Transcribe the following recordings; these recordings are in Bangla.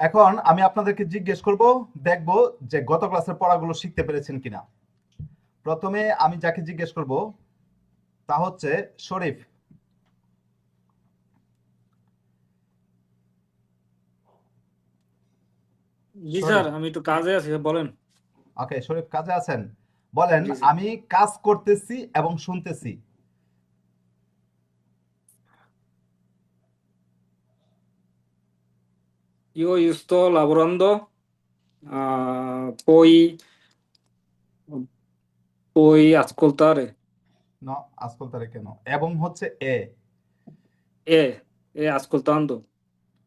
এখন আমি আপনাদেরকে জিজ্ঞেস করব, দেখব যে গত ক্লাসের পড়াগুলো শিখতে পেরেছেন কিনা। প্রথমে আমি যাকে জিজ্ঞেস করব তা হচ্ছে শরীফ। জি শরীফ, স্যার, আমি একটু কাজে আছি, বলেন। ওকে শরীফ কাজে আছেন? বলেন, জি জি। আমি কাজ করতেছি এবং শুনতেছি। Io sto lavorando, puoi ascoltare. না, আসcoltare কেন? এবং হচ্ছে এ E ascoltando.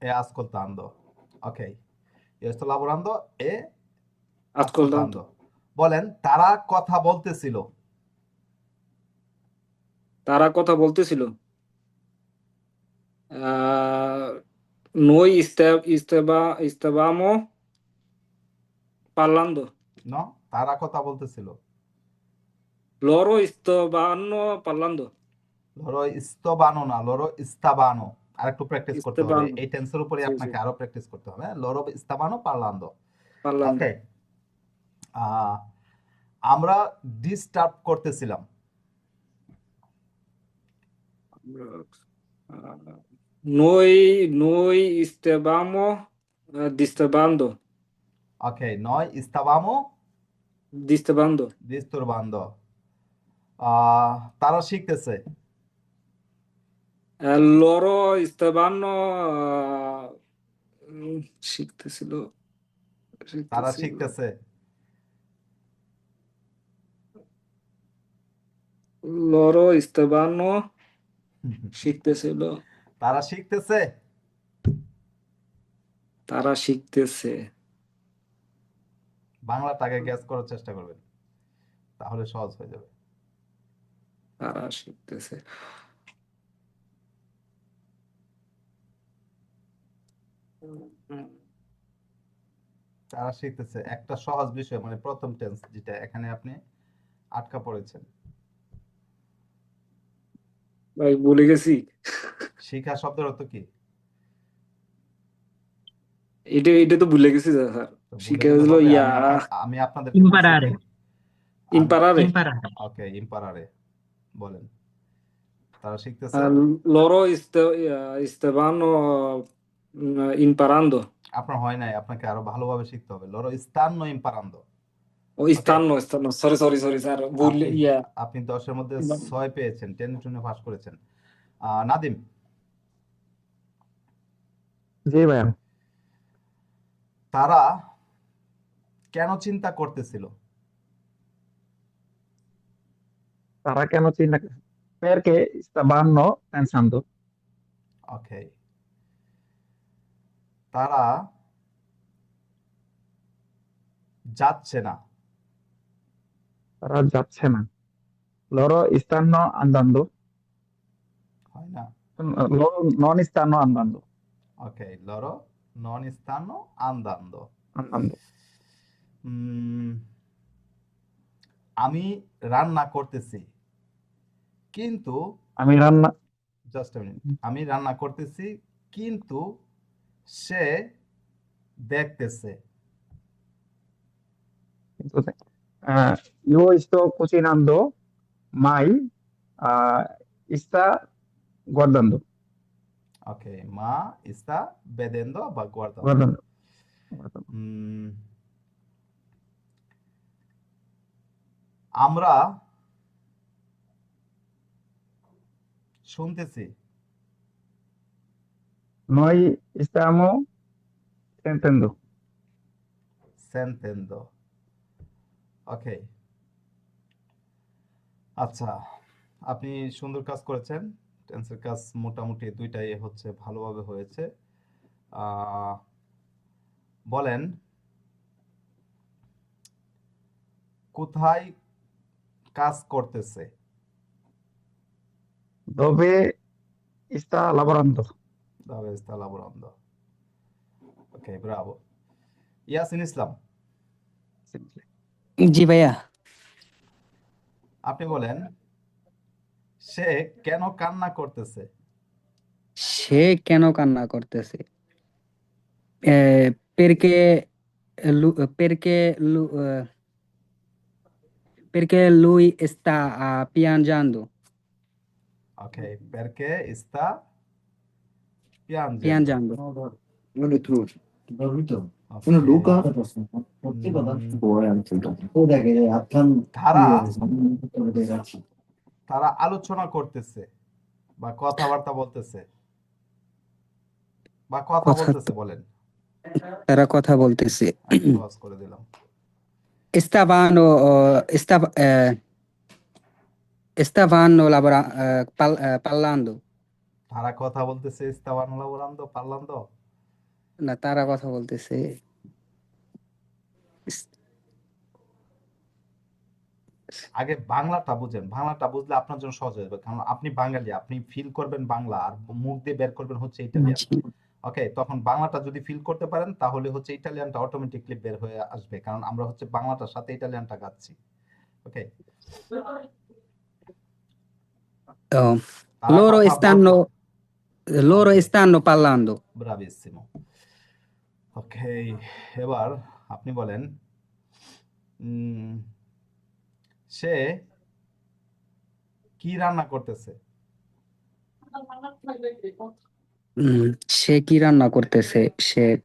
e ascoltando. Ok, io sto lavorando e Ascoltando. ascoltando. বলেন, তারা কথা বলতেছিল। তারা কথা বলতেছিল। Noi stavamo parlando. না, তারা কথা বলতেছিল। Loro stavano parlando. লরো ইস্তবানো না, লরো ইস্তাবানো। আর একটু প্র্যাকটিস করতে হবে, Stavano. এই টেন্সের উপরে Sì, sì, আপনাকে আরো প্র্যাকটিস করতে হবে। লরো ইস্তাবানো পারলান্দো। parlando. ওকে, আমরা ডিস্টার্ব করতেছিলাম। Ah, noi stavamo disturbando. ওকে, নয় ইস্তাবামো Disturbando. দিস্তুরবান্দো। তারা শিখতেছে। Loro stavano শিখতেছিল তারা শিখতেছিল শিখতেছে। loro stavano শিখতেছিল তারা শিখতেছে। তারা শিখতেছে বাংলাটাকে গ্যাস করার চেষ্টা করবেন, তাহলে সহজ হয়ে যাবে। তারা শিখতেছে তারা শিখতেছে একটা সহজ বিষয়, মানে প্রথম টেন্স যেটা এখানে আপনি আটকা পড়েছেন। ভাই ভুলে গেছি। শিখা শব্দের অর্থ কি? এটা তো ভুলে গেছি স্যার। তো ভুলে শিখে গেলে গেছিল হবে? ইয়া আমি আপনাদেরকে বলছি Imparare, কি, আমি ইম্পারারে। ওকে ইম্পারারে বলেন। তারা শিখতেছে। loro stavano imparando আপনার হয় নাই, আপনাকে আরো ভালোভাবে শিখতে হবে। লরো ইস্তান্ন ইম্পারান্দো। o ওকে, stanno সরি স্যার ভুল আপনি ইয়া আপনি 10-এর মধ্যে 6 পেয়েছেন, টেনে টুনে পাস করেছেন। নাদিম, জি ভাইয়া। তারা কেন চিন্তা করতেছিল? তারা কেন চিন্তা perché stavano pensando, ওকে, তারা যাচ্ছে না। তারা যাচ্ছে না, loro stanno andando, হয় না। loro non stanno andando, ওকে, লরো নন ইস্তানো আন্দান্দো। andando, আমি রান্না করতেছি, কিন্তু আমি রান্না জাস্ট এ মিনিট, আমি রান্না করতেছি কিন্তু সে দেখতেছে। io sto cucinando, mai sta guardando, ওকে, মা ইস্তা বেদেন্দ বা গুয়ার্দান্দো। guardando, guardando. আমরা শুনতেছি। Noi stiamo sentendo, সেন্তেন্দো। ওকে, আচ্ছা, আপনি সুন্দর কাজ করেছেন। টেন্সের কাজ মোটামুটি দুইটাই হচ্ছে ভালোভাবে হয়েছে। বলেন, কোথায় কাজ করতেছে? dove sta lavorando, Dove sta lavorando? ওকে, ব্রাভো। ইয়াসিন ইসলাম, জি ভাইয়া। আপনি বলেন, সে কেন কান্না করতেছে? সে কেন কান্না করতেছে? perché perché perché lui sta piangendo, Ok, perché sta piangendo? piangendo. Non è true. Capito? Ok. Sono Luca. Perché vado তারা তারা আলোচনা করতেছে বা কথাবার্তা বলতেছে বা কথা কথা বলতেছে বলেন। তারা কথা বলতেছে। আমি সহজ করে দিলাম। Stavano stavano parlando. তারা কথা বলতেছে estaban parlando না, তারা কথা বলতেছে। আগে বাংলাটা বুঝেন, বাংলাটা বুঝলে আপনার জন্য সহজ হয়ে যাবে, কারণ আপনি বাঙালি, আপনি ফিল করবেন বাংলা আর মুখ দিয়ে বের করবেন হচ্ছে ইটালিয়ান। ওকে, তখন বাংলাটা যদি ফিল করতে পারেন তাহলে হচ্ছে ইটালিয়ানটা অটোমেটিকলি বের হয়ে আসবে, কারণ আমরা হচ্ছে বাংলাটার সাথে ইটালিয়ানটা গাচ্ছি। ওকে, Oh, তারা loro কথা stanno loro Okay. stanno parlando. Bravissimo. ওকে, এবার আপনি বলেন সে কি রান্না করতেছে? সে কি রান্না করতেছে? সে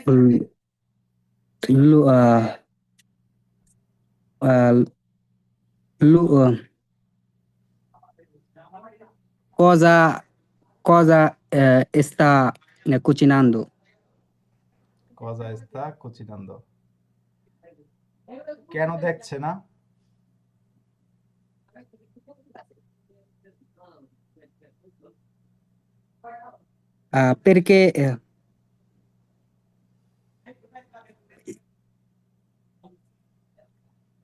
উম, লু- আহ, আহ, লু- আহ, cosa sta cucinando? কজা এস্তা কুচিনান্দো। কেন দেখছে না? Perché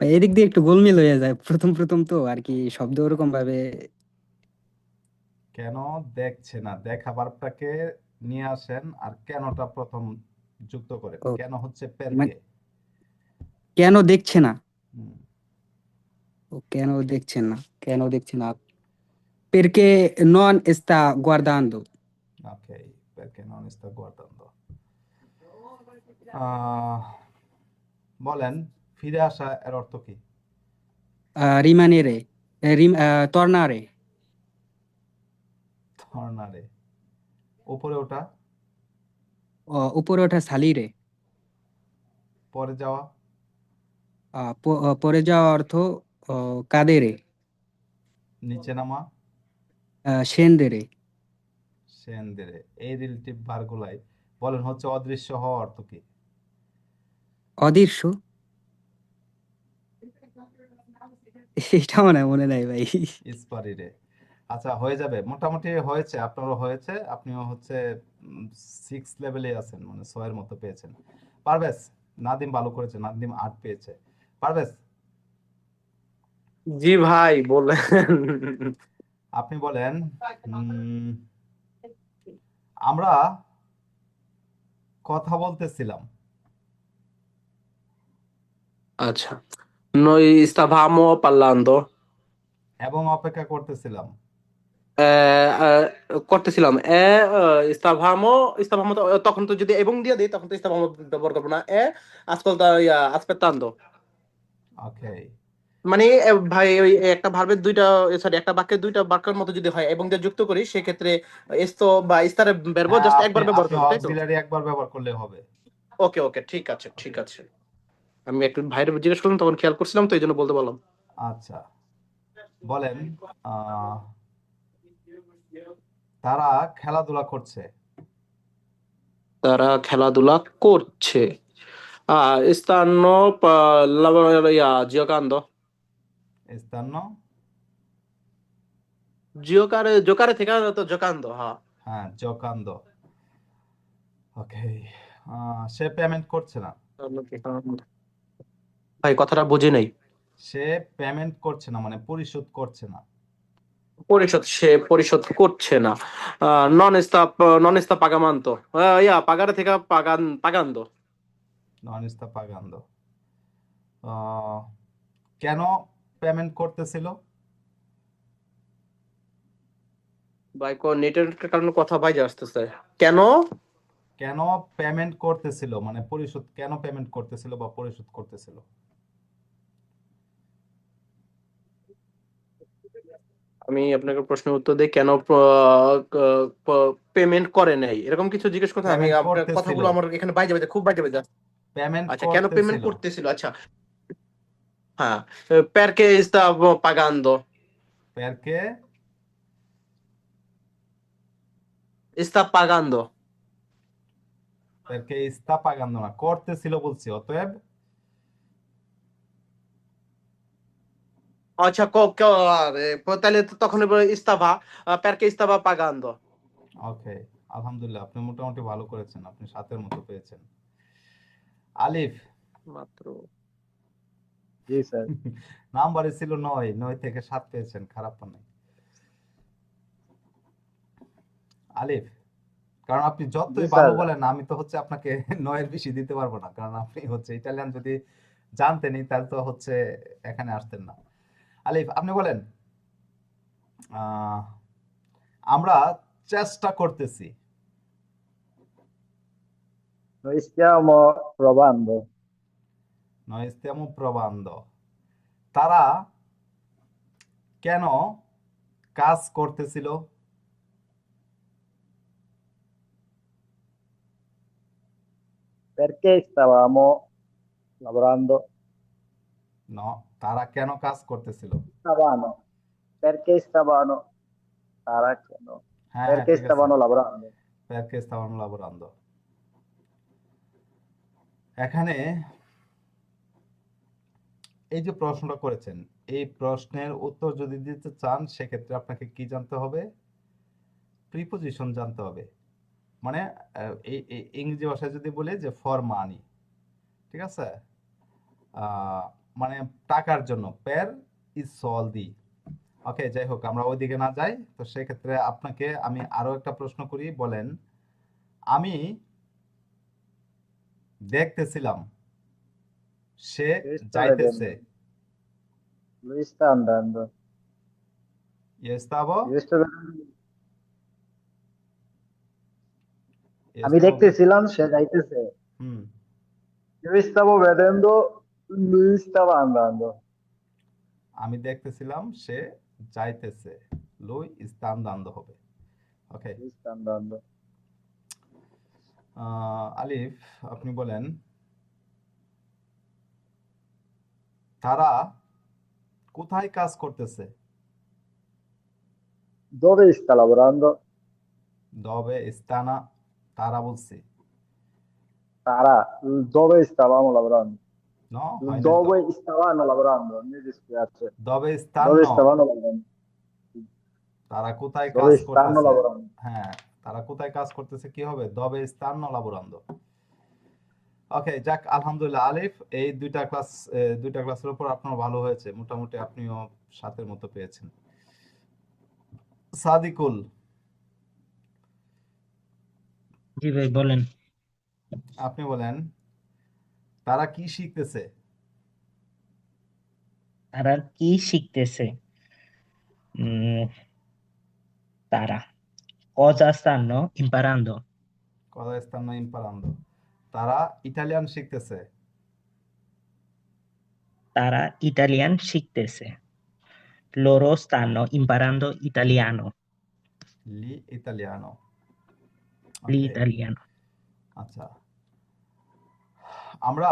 এদিক দিয়ে একটু গোলমেল হয়ে যায়, প্রথম প্রথম তো আর কি, শব্দ ওরকম ভাবে। কেন দেখছে না, দেখা ভার্বটাকে নিয়ে আসেন আর কেনটা প্রথম যুক্ত করেন। ও, কেন হচ্ছে মানে পেরকে। কেন দেখছে না? হুম, ও, কেন দেখছে না, কেন দেখছে না। Perché non sta guardando. ওকে, পেরকে নন sta guardando। বলেন ফিরে আসা এর অর্থ কি? Rimanere, tornare, ধর্নারে। উপরে ওঠা, উপরে ওঠা, salire, পরে যাওয়া, পরে যাওয়া অর্থ cadere, নিচে নামা, scendere, সেন্দেরে। এই রিলেটিভ ভার্বগুলাই বলেন হচ্ছে অদৃশ্য হওয়া অর্থ কি? অদৃশ্য। এটা মনে নাই ভাই। ইস্পারিরে। আচ্ছা, হয়ে যাবে, মোটামুটি হয়েছে, আপনারও হয়েছে, আপনিও হচ্ছে 6 লেভেলে আছেন, মানে 6 এর মতো পেয়েছেন। পারভেজ, নাদিম ভালো করেছে, নাদিম 8 পেয়েছে। পারভেজ, জি ভাই বলেন। আপনি বলেন আমরা কথা বলতেছিলাম আচ্ছা। Noi stavamo parlando. এবং অপেক্ষা করতেছিলাম। করতেছিলাম stavamo তখন তো যদি এবং দিয়ে দিই তখন তো stavamo ব্যবহার করবো না aspettando ওকে, মানে ভাই ওই একটা ভার্বের দুইটা সরি একটা বাক্যের দুইটা বাক্যের মতো যদি হয় এবং দিয়ে যুক্ত করি সেক্ষেত্রে এস্তো বা ইস্তারে ব্যর্ব হ্যাঁ, জাস্ট আপনি একবার ব্যবহার আপনি করবো তাই তো? অক্সিলারি একবার ব্যবহার করলে হবে। ওকে ওকে ঠিক আছে ঠিক আছে। আমি একটু ভাইরে জিজ্ঞেস করলাম তখন খেয়াল করছিলাম তো এই জন্য বলতে বললাম। আচ্ছা, বলেন তারা খেলাধুলা করছে। তারা খেলাধুলা করছে stanno giocando স্থান্য, giocare থেকে তো giocando হ্যাঁ। হ্যাঁ, জকান্দ। ওকে, সে পেমেন্ট করছে না। ভাই কথাটা বুঝি নাই। সে পেমেন্ট করছে না মানে পরিশোধ করছে না। সে পরিশোধ করছে না non sta pagando pagare থেকে pagando নন স্তা পাগান্দ। কেন পেমেন্ট করতেছিল? ভাই নেটের কারণে কথা বাইরে আসতেছে। কেন কেন পেমেন্ট করতেছিল, মানে পরিশোধ কেন পেমেন্ট করতেছিল বা পরিশোধ করতেছিল? আমি আপনাকে প্রশ্নের উত্তর দিই, কেন পেমেন্ট করে নাই এরকম কিছু জিজ্ঞেস করতে, আমি পেমেন্ট আপনার করতেছিল, কথাগুলো আমার এখানে বাইরে বাইরে খুব বাইরে বাইরে। পেমেন্ট আচ্ছা, কেন পেমেন্ট করতেছিল। করতেছিল? আচ্ছা, হ্যাঁ, perché stavo pagando, পেরকে sta pagando। পেরকে ইস্তা পাগান্দো না, করতেছিল বলছি, অতএব আচ্ছা, তাহলে তো তখন stava, perché stava pagando। ওকে। আলহামদুলিল্লাহ, আপনি মোটামুটি ভালো করেছেন, আপনি 7-এর মতো পেয়েছেন। আলিফ, মাত্র জি স্যার। নাম্বারে ছিল 9, 9 থেকে 7 পেয়েছেন, খারাপ তো নাই। আলিফ, কারণ আপনি জি যতই ভালো স্যার। বলেন আমি তো হচ্ছে আপনাকে 9-এর বেশি দিতে পারবো না, কারণ আপনি হচ্ছে ইটালিয়ান যদি জানতেনই তাহলে তো হচ্ছে এখানে আসতেন না। আলিফ, আপনি বলেন আহ, আমরা চেষ্টা করতেছি। Noi stiamo provando Noi stiamo provando। তারা কেন কাজ করতেছিল? perché stavamo lavorando. ন, তারা কেন কাজ করতেছিল? Stavano. Perché stavano? তারা কেন? হ্যাঁ হ্যাঁ, Perché ঠিক আছে। stavano lavorando. Perché stavano lavorando। এখানে এই যে প্রশ্নটা করেছেন, এই প্রশ্নের উত্তর যদি দিতে চান সেক্ষেত্রে আপনাকে কি জানতে হবে? প্রিপোজিশন জানতে হবে। মানে এই ইংরেজি ভাষায় যদি বলে যে ফর মানি, ঠিক আছে, মানে টাকার জন্য, পের ইজ সলদি। ওকে, যাই হোক, আমরা ওইদিকে না যাই। তো সেক্ষেত্রে আপনাকে আমি আরো একটা প্রশ্ন করি, বলেন আমি দেখতেছিলাম সে Lui sta যাইতেছে। vedendo. Lui sta andando. Io stavo Io sto vedendo. io আমি stavo ve- দেখতেছিলাম সে যাইতেছে। হুম, Io stavo vedendo. Lui stava andando. আমি দেখতেছিলাম সে যাইতেছে, লুই স্থান দান্ড হবে। ওকে। Lui sta andando. আলিফ, আপনি বলেন তারা কোথায় কাজ করতেছে? Dove sta lavorando? দবে স্থানা, তারা বলছি। তারা। Dove stavamo lavorando? ন, হয় নাই তো। Dove stavano lavorando? Mi dispiace. Deb স্থান Dove ন, stavano lavorando? তারা কোথায় কাজ Dove stanno করতেছে। lavorando? হ্যাঁ, তারা কোথায় কাজ করতেছে কি হবে? দবে স্থান লাবোরান্দ। ওকে, যাক, আলহামদুলিল্লাহ আলিফ, এই দুইটা ক্লাসের উপর আপনার ভালো হয়েছে, মোটামুটি আপনিও 7-এর মতো পেয়েছেন। সাদিকুল, জি ভাই বলেন। আপনি বলেন তারা কি শিখতেছে? তারা কি শিখতেছে? উম, তারা cosa stanno imparando? কথা স্থান ইম্পারান্দ। তারা ইটালিয়ান শিখতেছে। তারা ইটালিয়ান শিখতেছে। Loro stanno imparando italiano. লি ইতালিয়ানো। Okay, L'italiano. আচ্ছা, আমরা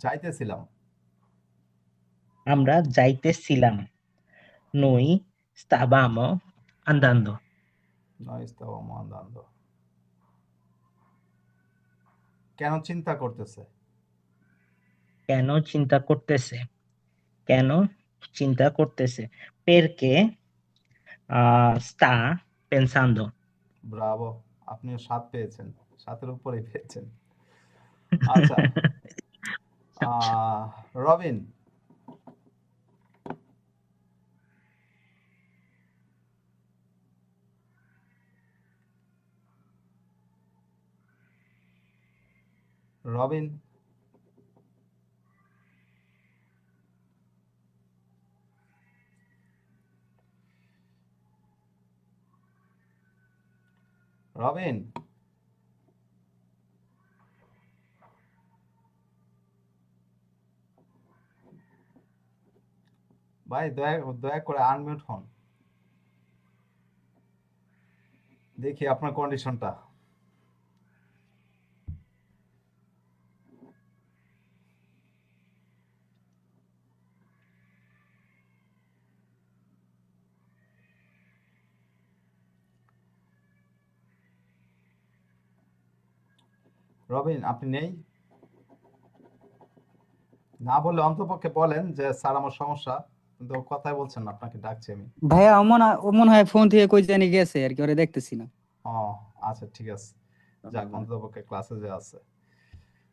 যাইতেছিলাম। আমরা যাইতেছিলাম। Noi stavamo andando. নয় স্থাবম আন্দান্দ। কেন চিন্তা করতেছে? কেন চিন্তা করতেছে? কেন চিন্তা করতেছে? Perché sta pensando. ব্রাভো, আপনিও 7 পেয়েছেন, 7-এর উপরেই পেয়েছেন। আচ্ছা, রবিন, রবিন, রবিন, ভাই দয়া দয়া করে আনমিউট হন, দেখি আপনার কন্ডিশনটা। রবিন আপনি নেই, না বললে অন্তপক্ষে বলেন যে স্যার আমার সমস্যা, কিন্তু ও কথাই বলছেন না, আপনাকে ডাকছি আমি। ভাইয়া ও মনে হয় ফোন থেকে কই জানি গেছে আর কি, ওরে দেখতেছি না। ও আচ্ছা ঠিক আছে, যাক অন্তপক্ষে ক্লাসে যে আছে,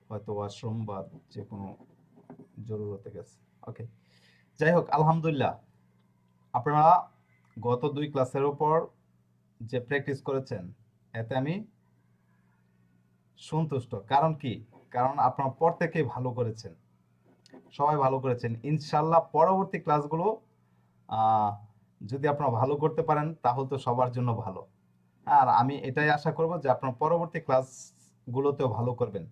হয়তো ওয়াশরুম বা যে কোনো জরুরতে গেছে। ওকে, যাই হোক আলহামদুলিল্লাহ, আপনারা গত 2 ক্লাসের উপর যে প্র্যাকটিস করেছেন এতে আমি সন্তুষ্ট। কারণ কি? কারণ আপনারা প্রত্যেকেই ভালো করেছেন, সবাই ভালো করেছেন। ইনশাল্লাহ পরবর্তী ক্লাসগুলো যদি আপনারা ভালো করতে পারেন তাহলে তো সবার জন্য ভালো। আর আমি এটাই আশা করব যে আপনারা পরবর্তী ক্লাসগুলোতেও ভালো করবেন।